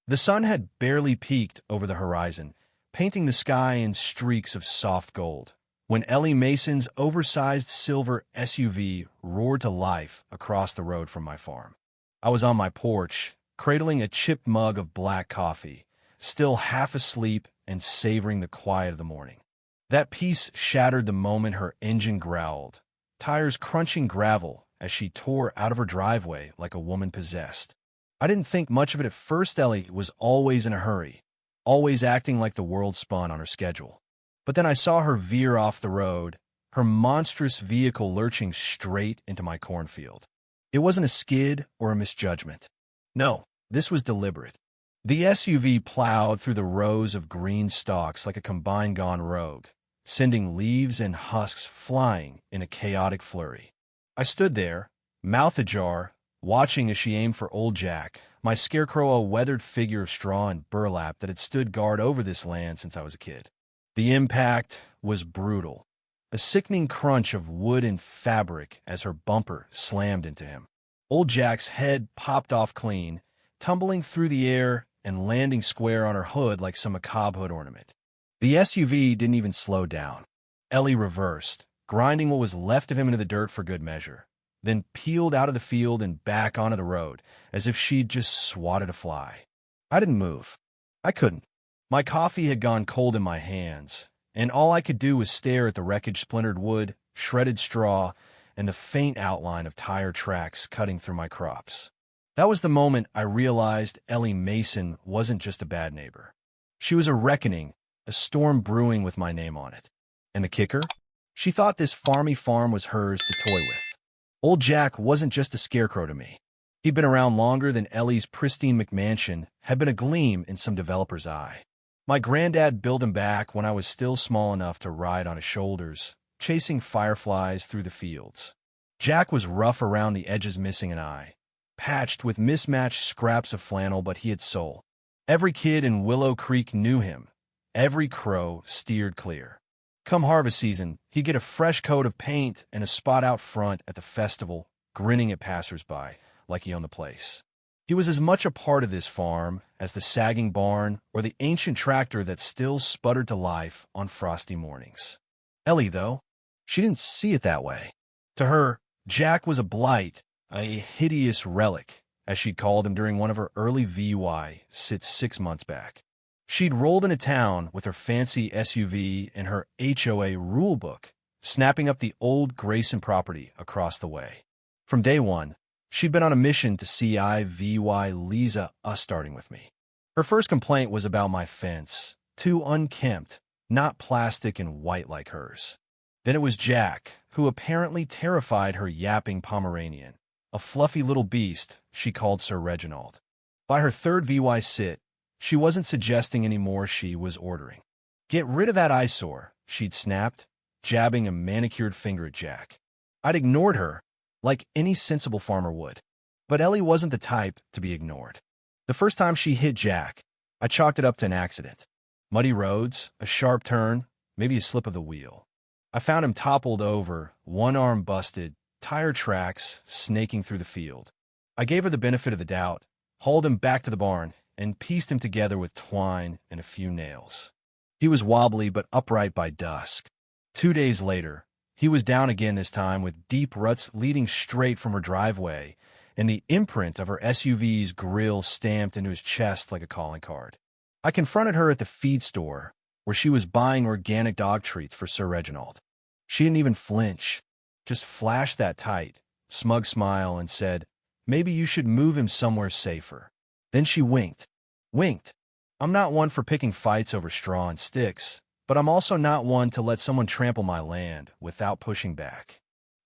The sun had barely peeked over the horizon, painting the sky in streaks of soft gold, when Ellie Mason's oversized silver SUV roared to life across the road from my farm. I was on my porch, cradling a chipped mug of black coffee, still half asleep and savoring the quiet of the morning. That peace shattered the moment her engine growled, tires crunching gravel as she tore out of her driveway like a woman possessed. I didn't think much of it at first. Ellie was always in a hurry, always acting like the world spun on her schedule. But then I saw her veer off the road, her monstrous vehicle lurching straight into my cornfield. It wasn't a skid or a misjudgment. No, this was deliberate. The SUV plowed through the rows of green stalks like a combine gone rogue, sending leaves and husks flying in a chaotic flurry. I stood there, mouth ajar, watching as she aimed for old Jack, my Scarecrow, a weathered figure of straw and burlap that had stood guard over this land since I was a kid. The impact was brutal, a sickening crunch of wood and fabric as her bumper slammed into him. Old Jack's head popped off clean, tumbling through the air and landing square on her hood like some macabre hood ornament. The SUV didn't even slow down. Ellie reversed, grinding what was left of him into the dirt for good measure, then peeled out of the field and back onto the road, as if she'd just swatted a fly. I didn't move. I couldn't. My coffee had gone cold in my hands, and all I could do was stare at the wreckage, splintered wood, shredded straw, and the faint outline of tire tracks cutting through my crops. That was the moment I realized Ellie Mason wasn't just a bad neighbor. She was a reckoning, a storm brewing with my name on it. And the kicker? She thought this farmy farm was hers to toy with. Old Jack wasn't just a scarecrow to me. He'd been around longer than Ellie's pristine McMansion had been a gleam in some developer's eye. My granddad built him back when I was still small enough to ride on his shoulders, chasing fireflies through the fields. Jack was rough around the edges, missing an eye, patched with mismatched scraps of flannel, but he had soul. Every kid in Willow Creek knew him. Every crow steered clear. Come harvest season, he'd get a fresh coat of paint and a spot out front at the festival, grinning at passersby like he owned the place. He was as much a part of this farm as the sagging barn or the ancient tractor that still sputtered to life on frosty mornings. Ellie, though, she didn't see it that way. To her, Jack was a blight, a hideous relic, as she'd called him during one of her early VY sits 6 months back. She'd rolled into town with her fancy SUV and her HOA rulebook, snapping up the old Grayson property across the way. From day one, she'd been on a mission to see VY Lisa us starting with me. Her first complaint was about my fence, too unkempt, not plastic and white like hers. Then it was Jack, who apparently terrified her yapping Pomeranian, a fluffy little beast she called Sir Reginald. By her third VY sit, she wasn't suggesting anymore, she was ordering. Get rid of that eyesore, she'd snapped, jabbing a manicured finger at Jack. I'd ignored her, like any sensible farmer would. But Ellie wasn't the type to be ignored. The first time she hit Jack, I chalked it up to an accident. Muddy roads, a sharp turn, maybe a slip of the wheel. I found him toppled over, one arm busted, tire tracks snaking through the field. I gave her the benefit of the doubt, hauled him back to the barn, and pieced him together with twine and a few nails. He was wobbly but upright by dusk. 2 days later, he was down again, this time with deep ruts leading straight from her driveway and the imprint of her SUV's grill stamped into his chest like a calling card. I confronted her at the feed store, where she was buying organic dog treats for Sir Reginald. She didn't even flinch, just flashed that tight, smug smile and said, "Maybe you should move him somewhere safer." Then she winked. Winked. I'm not one for picking fights over straw and sticks, but I'm also not one to let someone trample my land without pushing back.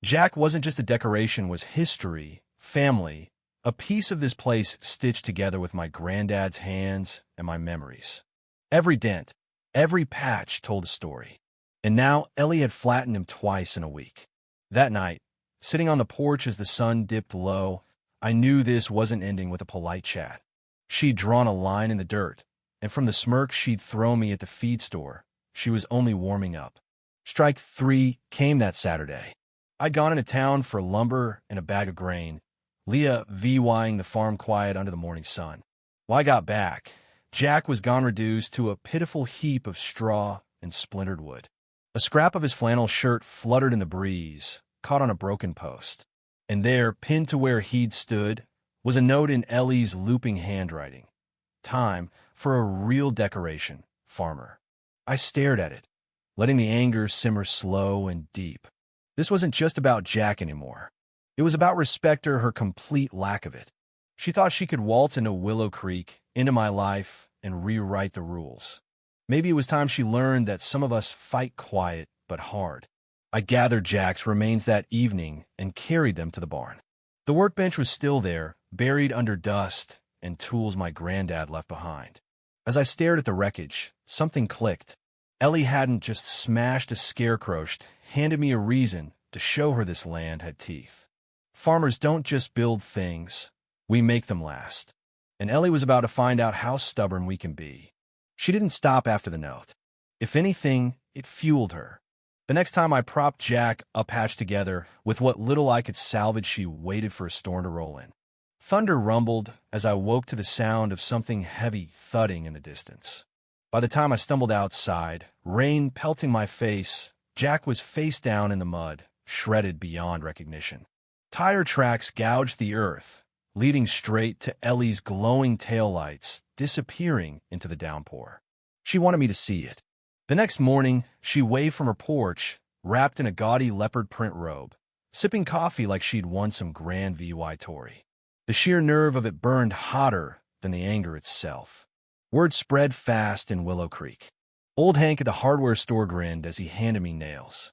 Jack wasn't just a decoration, was history, family, a piece of this place stitched together with my granddad's hands and my memories. Every dent, every patch told a story. And now Ellie had flattened him twice in a week. That night, sitting on the porch as the sun dipped low, I knew this wasn't ending with a polite chat. She'd drawn a line in the dirt, and from the smirk she'd thrown me at the feed store, she was only warming up. Strike 3 came that Saturday. I'd gone into town for lumber and a bag of grain, Leah VYing the farm quiet under the morning sun. When I got back, Jack was gone, reduced to a pitiful heap of straw and splintered wood. A scrap of his flannel shirt fluttered in the breeze, caught on a broken post. And there, pinned to where he'd stood, was a note in Ellie's looping handwriting. Time for a real decoration, farmer. I stared at it, letting the anger simmer slow and deep. This wasn't just about Jack anymore. It was about respect or her complete lack of it. She thought she could waltz into Willow Creek, into my life, and rewrite the rules. Maybe it was time she learned that some of us fight quiet but hard. I gathered Jack's remains that evening and carried them to the barn. The workbench was still there, buried under dust and tools my granddad left behind. As I stared at the wreckage, something clicked. Ellie hadn't just smashed a scarecrow, she'd handed me a reason to show her this land had teeth. Farmers don't just build things, we make them last. And Ellie was about to find out how stubborn we can be. She didn't stop after the note. If anything, it fueled her. The next time I propped Jack up hatched together, with what little I could salvage, she waited for a storm to roll in. Thunder rumbled as I woke to the sound of something heavy thudding in the distance. By the time I stumbled outside, rain pelting my face, Jack was face down in the mud, shredded beyond recognition. Tire tracks gouged the earth, leading straight to Ellie's glowing taillights, disappearing into the downpour. She wanted me to see it. The next morning, she waved from her porch, wrapped in a gaudy leopard print robe, sipping coffee like she'd won some grand VY Tory. The sheer nerve of it burned hotter than the anger itself. Word spread fast in Willow Creek. Old Hank at the hardware store grinned as he handed me nails.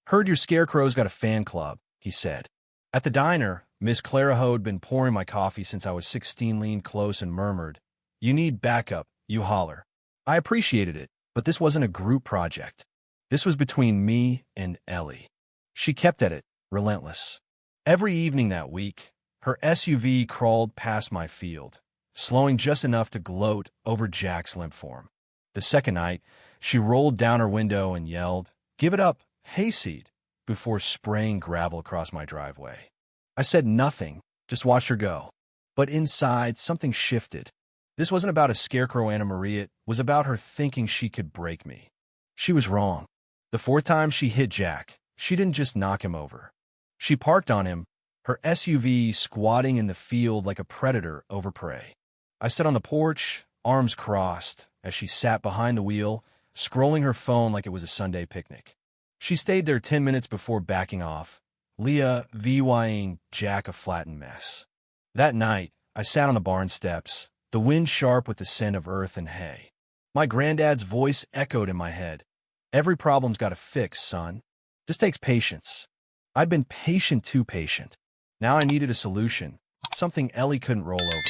"Heard your Scarecrow's got a fan club," he said. At the diner, Miss Clara Ho had been pouring my coffee since I was 16, leaned close and murmured, "You need backup, you holler." I appreciated it, but this wasn't a group project. This was between me and Ellie. She kept at it, relentless. Every evening that week, her SUV crawled past my field, slowing just enough to gloat over Jack's limp form. The second night, she rolled down her window and yelled, "Give it up, hayseed," before spraying gravel across my driveway. I said nothing, just watched her go. But inside, something shifted. This wasn't about a Scarecrow Anna Marie, it was about her thinking she could break me. She was wrong. The fourth time she hit Jack, she didn't just knock him over. She parked on him, her SUV squatting in the field like a predator over prey. I stood on the porch, arms crossed, as she sat behind the wheel, scrolling her phone like it was a Sunday picnic. She stayed there 10 minutes before backing off, Leah VYing Jack a flattened mess. That night, I sat on the barn steps, the wind sharp with the scent of earth and hay. My granddad's voice echoed in my head. "Every problem's got a fix, son. Just takes patience." I'd been patient, too patient. Now I needed a solution, something Ellie couldn't roll over.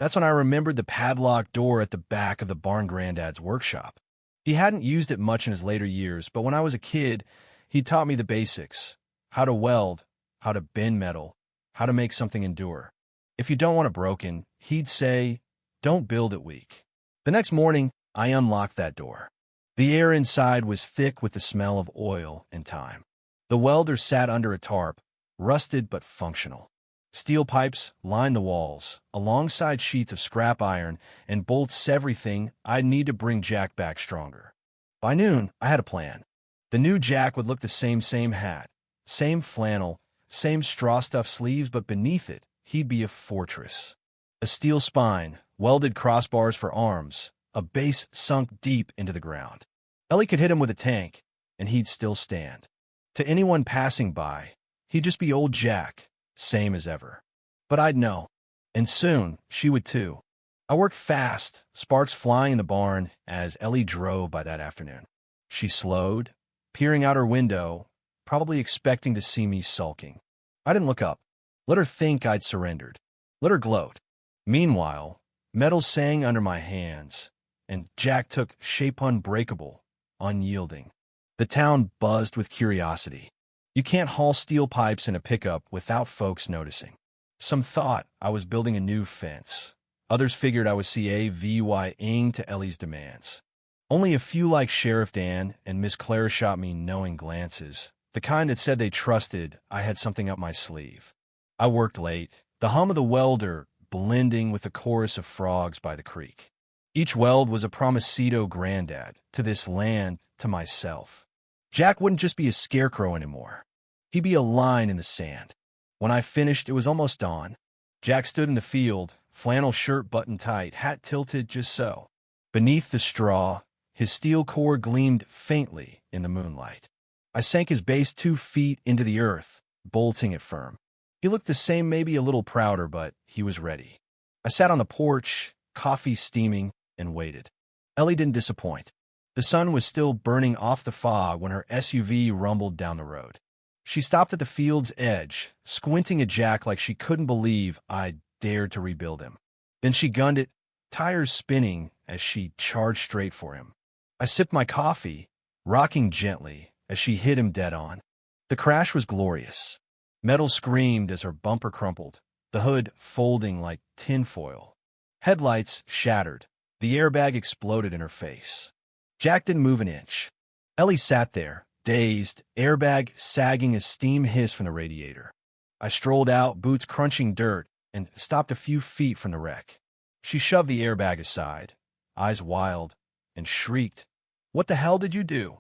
That's when I remembered the padlocked door at the back of the barn granddad's workshop. He hadn't used it much in his later years, but when I was a kid, he taught me the basics. How to weld, how to bend metal, how to make something endure. If you don't want it broken, he'd say, "Don't build it weak." The next morning, I unlocked that door. The air inside was thick with the smell of oil and time. The welder sat under a tarp, rusted but functional. Steel pipes lined the walls, alongside sheets of scrap iron and bolts, everything I'd need to bring Jack back stronger. By noon, I had a plan. The new Jack would look the same hat, same flannel, same straw-stuffed sleeves, but beneath it, he'd be a fortress. A steel spine, welded crossbars for arms, a base sunk deep into the ground. Ellie could hit him with a tank, and he'd still stand. To anyone passing by, he'd just be old Jack, same as ever. But I'd know, and soon she would too. I worked fast, sparks flying in the barn as Ellie drove by that afternoon. She slowed, peering out her window, probably expecting to see me sulking. I didn't look up. Let her think I'd surrendered. Let her gloat. Meanwhile, metal sang under my hands, and Jack took shape unbreakable, unyielding. The town buzzed with curiosity. You can't haul steel pipes in a pickup without folks noticing. Some thought I was building a new fence. Others figured I was CAVYing to Ellie's demands. Only a few like Sheriff Dan and Miss Clara shot me knowing glances, the kind that said they trusted I had something up my sleeve. I worked late. The hum of the welder blending with the chorus of frogs by the creek. Each weld was a promisito granddad, to this land, to myself. Jack wouldn't just be a scarecrow anymore. He'd be a line in the sand. When I finished, it was almost dawn. Jack stood in the field, flannel shirt buttoned tight, hat tilted just so. Beneath the straw, his steel core gleamed faintly in the moonlight. I sank his base 2 feet into the earth, bolting it firm. He looked the same, maybe a little prouder, but he was ready. I sat on the porch, coffee steaming, and waited. Ellie didn't disappoint. The sun was still burning off the fog when her SUV rumbled down the road. She stopped at the field's edge, squinting at Jack like she couldn't believe I'd dared to rebuild him. Then she gunned it, tires spinning as she charged straight for him. I sipped my coffee, rocking gently as she hit him dead on. The crash was glorious. Metal screamed as her bumper crumpled, the hood folding like tinfoil. Headlights shattered. The airbag exploded in her face. Jack didn't move an inch. Ellie sat there, dazed, airbag sagging as steam hissed from the radiator. I strolled out, boots crunching dirt, and stopped a few feet from the wreck. She shoved the airbag aside, eyes wild, and shrieked, "What the hell did you do?"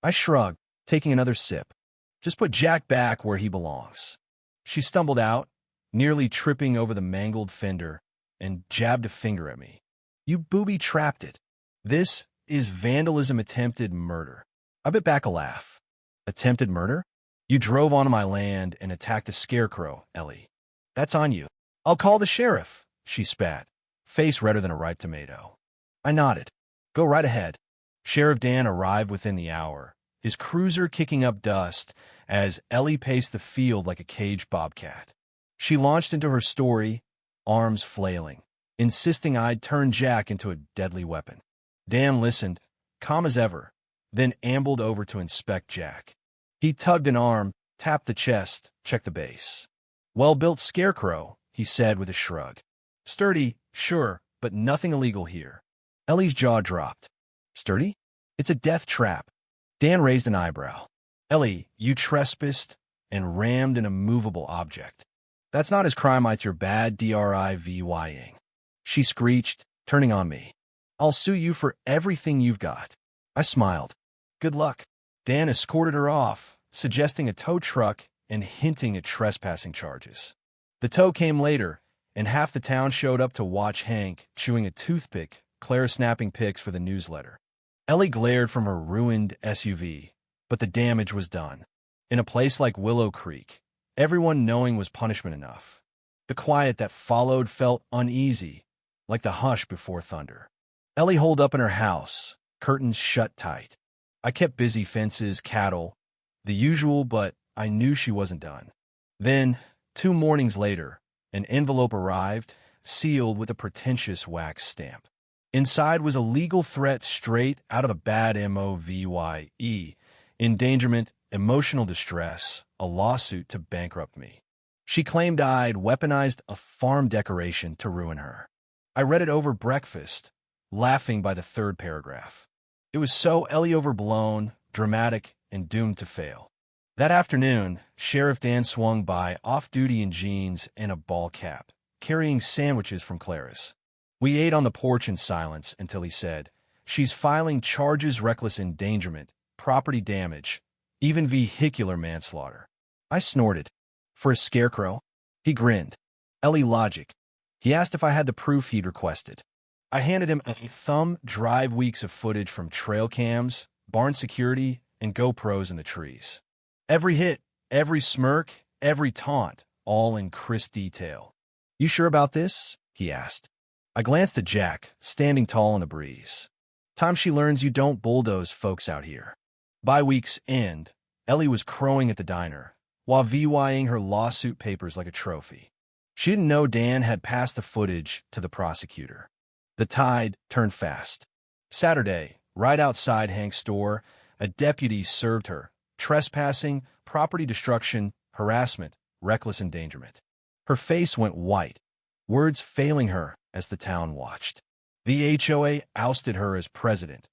I shrugged, taking another sip. "Just put Jack back where he belongs." She stumbled out, nearly tripping over the mangled fender, and jabbed a finger at me. "You booby-trapped it. This is vandalism, attempted murder." I bit back a laugh. "Attempted murder? You drove onto my land and attacked a scarecrow, Ellie. That's on you." "I'll call the sheriff," she spat, face redder than a ripe tomato. I nodded. "Go right ahead." Sheriff Dan arrived within the hour, his cruiser kicking up dust as Ellie paced the field like a caged bobcat. She launched into her story, arms flailing, insisting I'd turn Jack into a deadly weapon. Dan listened, calm as ever, then ambled over to inspect Jack. He tugged an arm, tapped the chest, checked the base. "Well-built scarecrow," he said with a shrug. "Sturdy, sure, but nothing illegal here." Ellie's jaw dropped. "Sturdy? It's a death trap." Dan raised an eyebrow. "Ellie, you trespassed and rammed an immovable object. That's not as crime it's your bad driving." She screeched, turning on me. "I'll sue you for everything you've got." I smiled. "Good luck." Dan escorted her off, suggesting a tow truck and hinting at trespassing charges. The tow came later, and half the town showed up to watch Hank chewing a toothpick, Claire snapping pics for the newsletter. Ellie glared from her ruined SUV, but the damage was done. In a place like Willow Creek, everyone knowing was punishment enough. The quiet that followed felt uneasy, like the hush before thunder. Ellie holed up in her house, curtains shut tight. I kept busy, fences, cattle, the usual, but I knew she wasn't done. Then, 2 mornings later, an envelope arrived, sealed with a pretentious wax stamp. Inside was a legal threat straight out of a bad movie, endangerment, emotional distress, a lawsuit to bankrupt me. She claimed I'd weaponized a farm decoration to ruin her. I read it over breakfast, laughing by the 3rd paragraph. It was so Ellie overblown, dramatic, and doomed to fail. That afternoon, Sheriff Dan swung by, off-duty in jeans and a ball cap, carrying sandwiches from Clara's. We ate on the porch in silence until he said, "She's filing charges: reckless endangerment, property damage, even vehicular manslaughter." I snorted. "For a scarecrow?" He grinned. Ellie logic. He asked if I had the proof he'd requested. I handed him a thumb-drive weeks of footage from trail cams, barn security, and GoPros in the trees. Every hit, every smirk, every taunt, all in crisp detail. "You sure about this?" he asked. I glanced at Jack, standing tall in the breeze. "Time she learns you don't bulldoze folks out here." By week's end, Ellie was crowing at the diner, while VYing her lawsuit papers like a trophy. She didn't know Dan had passed the footage to the prosecutor. The tide turned fast. Saturday, right outside Hank's store, a deputy served her. Trespassing, property destruction, harassment, reckless endangerment. Her face went white, words failing her as the town watched. The HOA ousted her as president.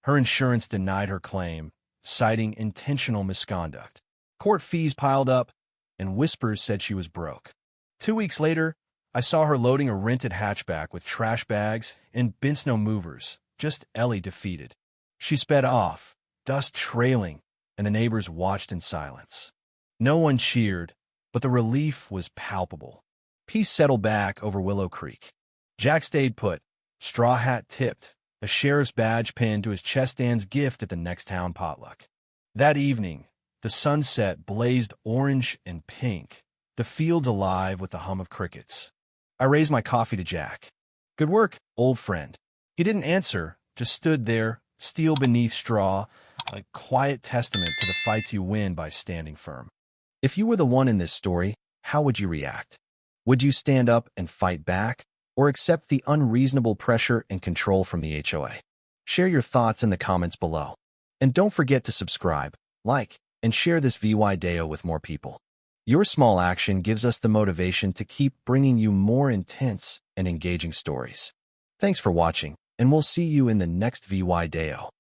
Her insurance denied her claim, citing intentional misconduct. Court fees piled up, and whispers said she was broke. 2 weeks later, I saw her loading a rented hatchback with trash bags and Bince no movers, just Ellie defeated. She sped off, dust trailing, and the neighbors watched in silence. No one cheered, but the relief was palpable. Peace settled back over Willow Creek. Jack stayed put, straw hat tipped, a sheriff's badge pinned to his chest stand's gift at the next town potluck. That evening, the sunset blazed orange and pink, the fields alive with the hum of crickets. I raised my coffee to Jack. "Good work, old friend." He didn't answer, just stood there, steel beneath straw, a quiet testament to the fights you win by standing firm. If you were the one in this story, how would you react? Would you stand up and fight back, or accept the unreasonable pressure and control from the HOA? Share your thoughts in the comments below. And don't forget to subscribe, like, and share this VY Deo with more people. Your small action gives us the motivation to keep bringing you more intense and engaging stories. Thanks for watching, and we'll see you in the next VY Deo.